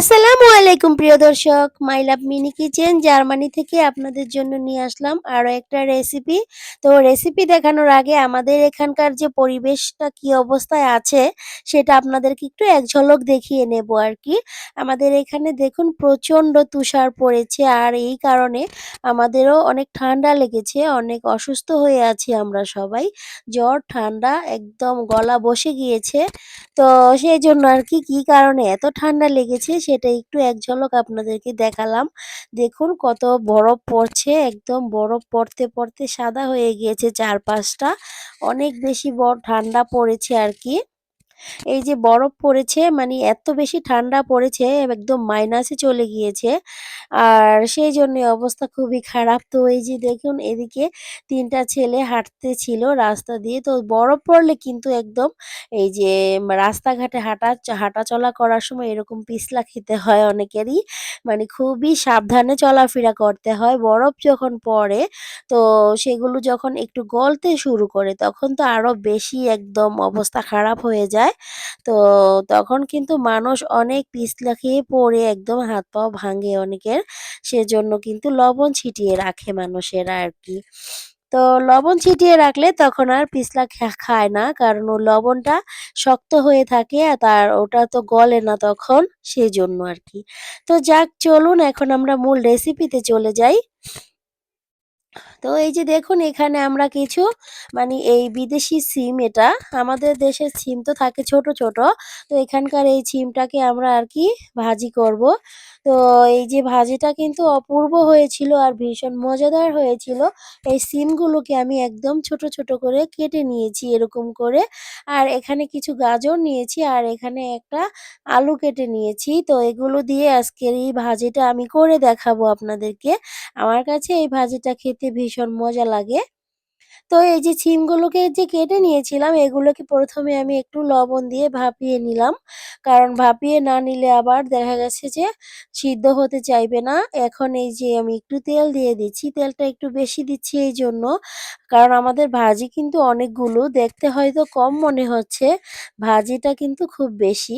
আসসালামু আলাইকুম প্রিয় দর্শক। মাই লাভ মিনি কিচেন জার্মানি থেকে আপনাদের জন্য নিয়ে আসলাম আরো একটা রেসিপি। তো রেসিপি দেখানোর আগে আমাদের এখানকার যে পরিবেশটা কি অবস্থায় আছে সেটা আপনাদেরকে একটু এক ঝলক দেখিয়ে নেব আরকি। আমাদের এখানে দেখুন প্রচণ্ড তুষার পড়েছে আর এই কারণে আমাদেরও অনেক ঠান্ডা লেগেছে, অনেক অসুস্থ হয়ে আছি আমরা সবাই। জ্বর, ঠান্ডা একদম গলা বসে গিয়েছে। তো সেজন্য আরকি কি কারণে এত ঠান্ডা লেগেছে সেটা একটু এক ঝলক আপনাদেরকে দেখালাম। দেখুন কত বরফ পড়ছে, একদম বরফ পড়তে সাদা হয়ে গিয়েছে চারপাশটা। অনেক বেশি ঠান্ডা পড়েছে আরকি। এই যে বরফ পড়েছে মানে এত বেশি ঠান্ডা পড়েছে একদম মাইনাসে চলে গিয়েছে। আর সেইজন্যে অবস্থা খুবই খারাপ। তো এই যে দেখুন এদিকে ৩ টা ছেলে হাঁটতেছিল রাস্তা দিয়ে। তো বরফ পড়লে কিন্তু একদম এই যে রাস্তাঘাটে হাঁটাচলা করার সময় এরকম পিছলা খেতে হয় অনেকেরই। মানে খুবই সাবধানে চলাফেরা করতে হয়। বরফ যখন পড়ে তো সেগুলো যখন একটু গলতে শুরু করে তখন তো আরো বেশি একদম অবস্থা খারাপ হয়ে যায়। তো তখন কিন্তু মানুষ অনেক পিছলা খেয়ে পড়ে একদম হাত-পাও ভাঙে অনেকের। সেজন্য কিন্তু লবণ ছিটিয়ে রাখে মানুষেরা আরকি। তো লবণ ছিটিয়ে রাখলে তখন আর পিছলা খায় না। কারণ ও লবণটা শক্ত হয়ে থাকে আর ওটা তো গলে না তখন, সেজন্য আরকি। তো যাক চলুন এখন আমরা মূল রেসিপিতে চলে যাই। তো এই যে দেখুন এখানে আমরা কিছু মানে এই বিদেশি সিম এটা। আমাদের দেশের সিম তো থাকে ছোট, ছোট। তো এখানকার এই সিমটাকে আমরা আরকি ভাজি করব। তো এই যে ভাজিটা কিন্তু অপূর্ব হয়েছিল আর ভীষণ মজাদার হয়েছিল। এই সিমগুলোকে আমি একদম ছোট, ছোট করে কেটে নিয়েছি এরকম করে। আর এখানে কিছু গাজর নিয়েছি আর এখানে একটা আলু কেটে নিয়েছি। তো এগুলো দিয়ে আজকের এই ভাজিটা আমি করে দেখাবো আপনাদেরকে। আমার কাছে এই ভাজিটা খেতে ভীষণ মজা লাগে। তো এই যে সিমগুলোকে যে কেটে নিয়েছিলাম এগুলোকে ১ম এ আমি একটু লবণ দিয়ে ভাপিয়ে নিলাম। কারণ ভাপিয়ে না নিলে আবার দেখা গেছে যে সিদ্ধ হতে চাইবে না। এখন এই যে আমি একটু তেল দিয়ে দিচ্ছি। তেলটা একটু বেশি দিচ্ছি এইজন্য কারণ আমাদের ভাজি কিন্তু অনেকগুলো। দেখতে হয়তো কম মনে হচ্ছে, ভাজিটা কিন্তু খুব বেশি।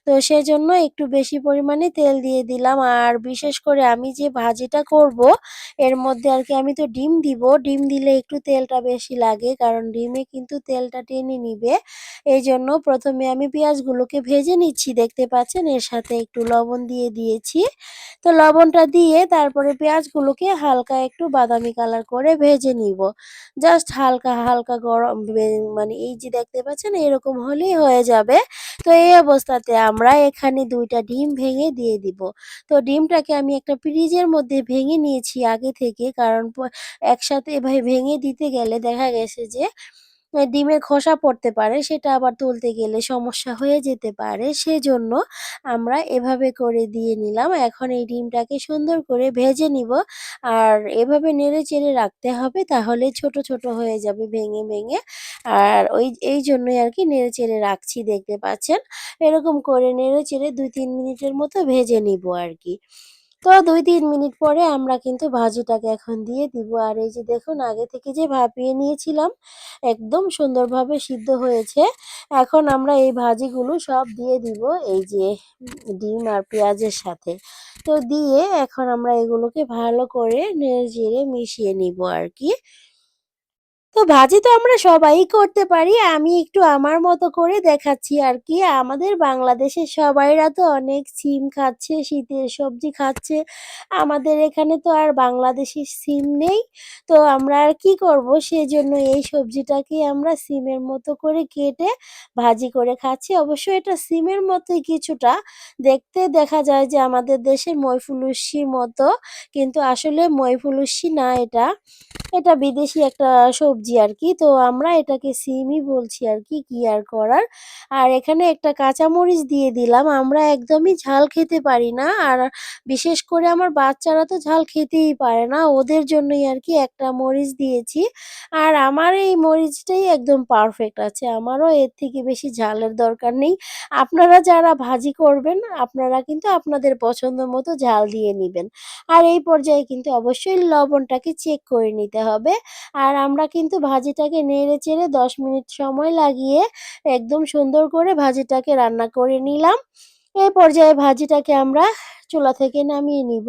তো সেজন্য একটু বেশি পরিমাণে তেল দিয়ে দিলাম। আর বিশেষ করে আমি যে ভাজিটা করব এর মধ্যে আরকি আমি তো ডিম দিব। ডিম দিলে একটু তেলটা বেশি লাগে। কারণ ডিমে কিন্তু তেলটা টেনে নিবে। এইজন্য ১ম এ আমি পেঁয়াজগুলোকে ভেজে নিচ্ছি দেখতে পাচ্ছেন। এর সাথে একটু লবণ দিয়ে দিয়েছি। তো লবণটা দিয়ে তারপরে পেঁয়াজগুলোকে হালকা একটু বাদামি কালার করে ভেজে নিব। জাস্ট হালকা, হালকা গরম মানে এই যে দেখতে পাচ্ছেন এরকম হলেই হয়ে যাবে। তো এই অবস্থাতে আমরা এখানে ২ টা ডিম ভেঙে দিয়ে দিব। তো ডিমটাকে আমি একটা ফ্রিজের মধ্যে ভেঙে নিয়েছি আগে থেকে। কারণ একসাথে এভাবে ভেঙে দিতে গেলে দেখা গেছে যে ডিমের খোসা পড়তে পারে, সেটা আবার তুলতে গেলে সমস্যা হয়ে যেতে পারে। সেজন্য আমরা এভাবে করে দিয়ে নিলাম। এখন এই ডিমটাকে সুন্দর করে ভেজে নিব। আর এভাবে নেড়ে-চেড়ে রাখতে হবে তাহলে ছোট, ছোট হয়ে যাবে ভেঙে। আর এইজন্যই আরকি নেড়ে-চেড়ে রাখছি দেখতে পাচ্ছেন। এরকম করে নেড়ে-চেড়ে ২-৩ মিনিটের মতো ভেজে নিব আরকি। তো ২-৩ মিনিট পরে আমরা কিন্তু ভাজিটাকে এখন দিয়ে দিব। আর এই যে দেখুন আগে থেকে যে ভাপিয়ে নিয়েছিলাম, একদম সুন্দরভাবে সিদ্ধ হয়েছে। এখন আমরা এই ভাজিগুলো সব দিয়ে দিব এই যে ডিম আর পেঁয়াজের সাথে। তো দিয়ে এখন আমরা এগুলোকে ভালো করে নেড়ে-চেড়ে মিশিয়ে নিব আরকি। তো ভাজি তো আমরা সবাই করতে পারি। আমি একটু আমার মতো করে দেখাচ্ছি আরকি। আমাদের বাংলাদেশের সবাইরা তো অনেক সিম খাচ্ছে, শীতের সবজি খাচ্ছে। আমাদের এখানে তো আর বাংলাদেশি সিম নেই। তো আমরা আর কি করব? সেজন্য এই সবজিটাকে আমরা সিমের মতো করে কেটে ভাজি করে খাচ্ছি। অবশ্য এটা সিমের মতোই কিছুটা। দেখতে দেখা যায় যে আমাদের দেশের ময়ফুলুসির মতো। কিন্তু আসলে ময়ফুলুসি না এটা। এটা বিদেশি একটা সবজি আরকি। তো আমরা এটাকে সিমই বলছি আরকি, কি আর করার। আর এখানে একটা কাঁচামরিচ দিয়ে দিলাম। আমরা একদমই ঝাল খেতে পারি না। আর বিশেষ করে আমার বাচ্চারা তো ঝাল খেতেই পারে না। ওদের জন্যই আরকি একটা মরিচ দিয়েছি। আর আমার এই মরিচটাই একদম পারফেক্ট আছে। আমারও এর থেকে বেশি ঝালের দরকার নেই। আপনারা যারা ভাজি করবেন, আপনারা কিন্তু আপনাদের পছন্দ মতো ঝাল দিয়ে নিবেন। আর এই পর্যায়ে কিন্তু অবশ্যই লবণটাকে চেক করে নিতে হবে। আর আমরা কিন্তু ভাজিটাকে নেড়ে-চেড়ে ১০ মিনিট সময় লাগিয়ে একদম সুন্দর করে ভাজিটাকে রান্না করে নিলাম। এই পর্যায়ে ভাজিটাকে আমরা চুলা থেকে নামিয়ে নিব।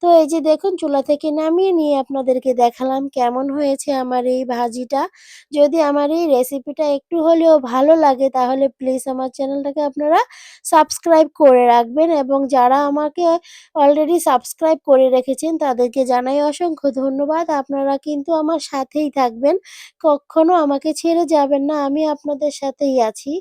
তো এই যে দেখুন চুলা থেকে নামিয়ে নিয়ে আপনাদেরকে দেখালাম কেমন হয়েছে আমার এই ভাজিটা। যদি আমার এই রেসিপিটা একটু হলেও ভালো লাগে তাহলে প্লিজ আমার চ্যানেলটাকে আপনারা সাবস্ক্রাইব করে রাখবেন এবং যারা আমাকে অলরেডি সাবস্ক্রাইব করে রেখেছেন তাদেরকে জানাই অসংখ্য ধন্যবাদ। আপনারা কিন্তু আমার সাথেই থাকবেন। কক্ষনো আমাকে ছেড়ে যাবেন না। আমি আপনাদের সাথেই আছি।